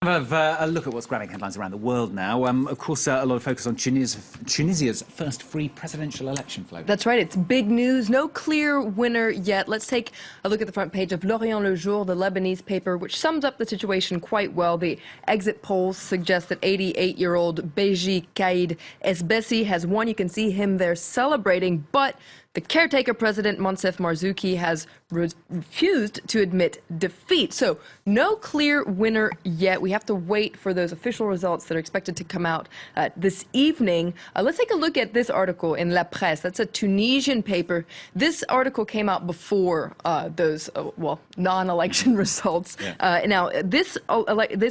Have a look at what's grabbing headlines around the world now. Of course, a lot of focus on Tunisia's first free presidential election, Flo. That's right. It's big news. No clear winner yet. Let's take a look at the front page of L'Orient Le Jour, the Lebanese paper, which sums up the situation quite well. The exit polls suggest that 88-year-old Beji Caid Esbessi has won. You can see him there celebrating, but the caretaker president, Monsef Marzouki, has refused to admit defeat. So no clear winner yet. We have to wait for those official results that are expected to come out this evening. Let's take a look at this article in La Presse. That's a Tunisian paper. This article came out before those, non-election results. Yeah. Now, this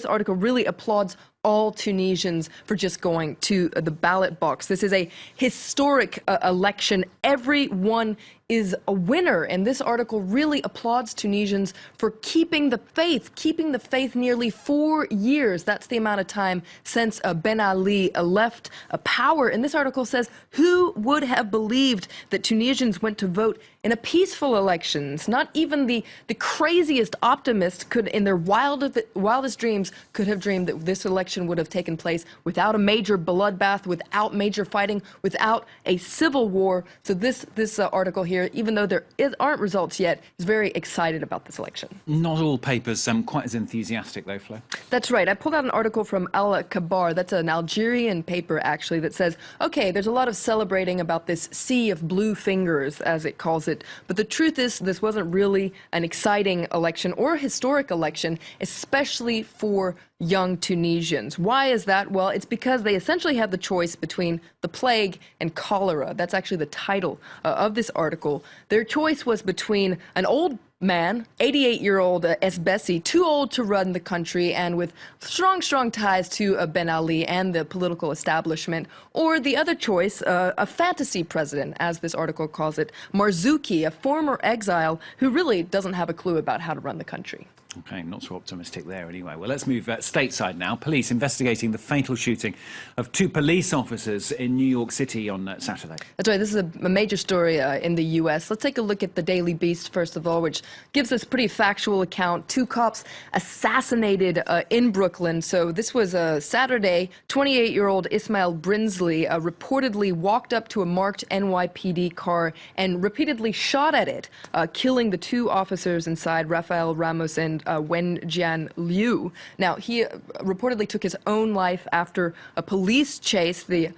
article really applauds all Tunisians for just going to the ballot box. This is a historic election. Everyone is a winner, and this article really applauds Tunisians for keeping the faith nearly 4 years. That's the amount of time since Ben Ali left power. And this article says, who would have believed that Tunisians went to vote in a peaceful elections? Not even the craziest optimist could, in their wildest dreams, could have dreamed that this election would have taken place without a major bloodbath, without major fighting, without a civil war. So this article here, even though there aren't results yet, is very excited about this election. Not all papers quite as enthusiastic, though, Flo. That's right. I pulled out an article from Al Kabar. That's an Algerian paper, actually, that says, okay, there's a lot of celebrating about this sea of blue fingers, as it calls it. But the truth is, this wasn't really an exciting election or a historic election, especially for young Tunisians. Why is that? Well, it's because they essentially had the choice between the plague and cholera. That's actually the title of this article. Their choice was between an old man, 88-year-old Esbessi, too old to run the country and with strong ties to Ben Ali and the political establishment, or the other choice, a fantasy president, as this article calls it, Marzouki, a former exile who really doesn't have a clue about how to run the country. Okay, not so optimistic there anyway. Well, let's move stateside now. Police investigating the fatal shooting of 2 police officers in New York City on Saturday. That's right. This is a major story in the U.S. Let's take a look at the Daily Beast, first of all, which gives us a pretty factual account. 2 cops assassinated in Brooklyn. So this was Saturday. 28-year-old Ismail Brinsley reportedly walked up to a marked NYPD car and repeatedly shot at it, killing the 2 officers inside, Rafael Ramos and Wenjian Liu. Now, he reportedly took his own life after a police chase. The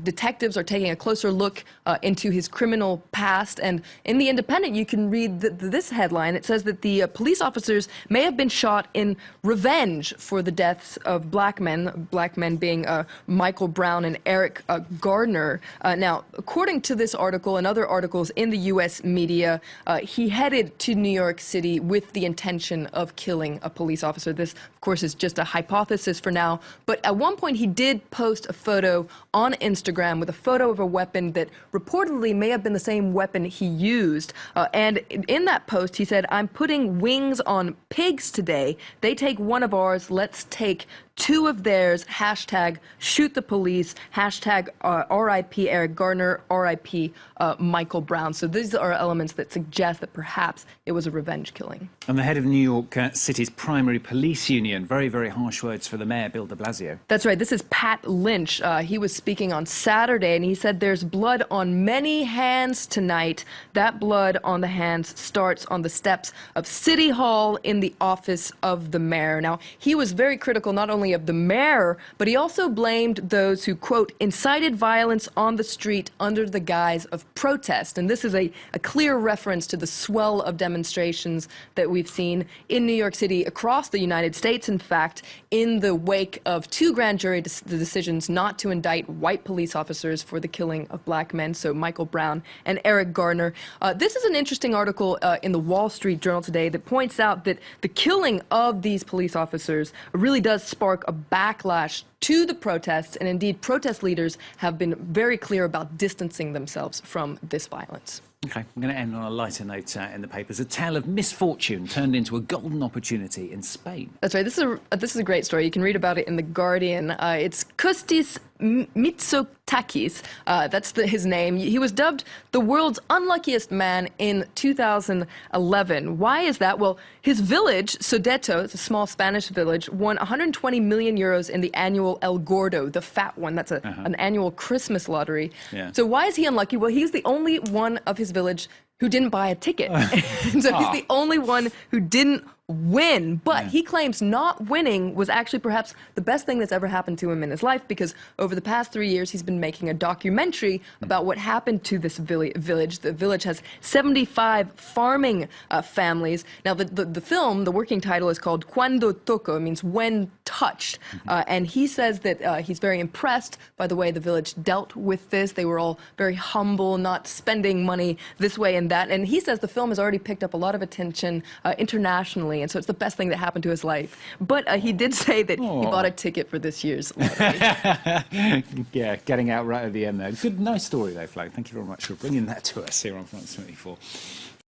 detectives are taking a closer look into his criminal past. And in The Independent, you can read this headline. It says that the police officers may have been shot in revenge for the deaths of black men being Michael Brown and Eric Gardner. Now, according to this article and other articles in the U.S. media, he headed to New York City with the intention of killing a police officer. This, of course, is just a hypothesis for now. But at one point, he did post a photo on Instagram with a photo of a weapon that reportedly may have been the same weapon he used. And in that post, he said, "I'm putting wings on pigs today. They take one of ours. Let's take 2 of theirs. Hashtag shoot the police. Hashtag RIP Eric Gardner. RIP Michael Brown." So these are elements that suggest that perhaps it was a revenge killing. And the head of New York City's primary police union, very, very harsh words for the mayor, Bill de Blasio. That's right. This is Pat Lynch. He was speaking on Saturday, and he said there's blood on many hands tonight. That blood on the hands starts on the steps of City Hall in the office of the mayor. Now, he was very critical not only of the mayor, but he also blamed those who, quote, incited violence on the street under the guise of protest. And this is a clear reference to the swell of demonstrations that we've seen in New York City, across the United States, in fact, in the wake of 2 grand jury decisions not to indict white police officers for the killing of black men, so Michael Brown and Eric Gardner. This is an interesting article in the Wall Street Journal today that points out that the killing of these police officers really does spark a backlash to the protests, and indeed protest leaders have been very clear about distancing themselves from this violence. Okay, I'm going to end on a lighter note in the papers. A tale of misfortune turned into a golden opportunity in Spain. That's right. This is a great story. You can read about it in The Guardian. It's Custis Mitsotakis, that's his name. He was dubbed the world's unluckiest man in 2011. Why is that? Well, his village, Sodeto, it's a small Spanish village, won 120 million euros in the annual El Gordo, the fat one. That's an annual Christmas lottery. Yeah. So why is he unlucky? Well, he's the only one of his village who didn't buy a ticket. And so he's the only one who didn't win. But he claims not winning was actually perhaps the best thing that's ever happened to him in his life, because over the past 3 years, he's been making a documentary about what happened to this village. The village has 75 farming families. Now, the film, the working title is called Cuando Toco. It means when touched. And he says that he's very impressed by the way the village dealt with this. They were all very humble, not spending money this way and that. And he says the film has already picked up a lot of attention internationally. And so it's the best thing that happened to his life. But he did say that he bought a ticket for this year's lottery. Yeah, getting out right at the end there. Good, nice story though, Flo. Thank you very much for bringing that to us here on France 24.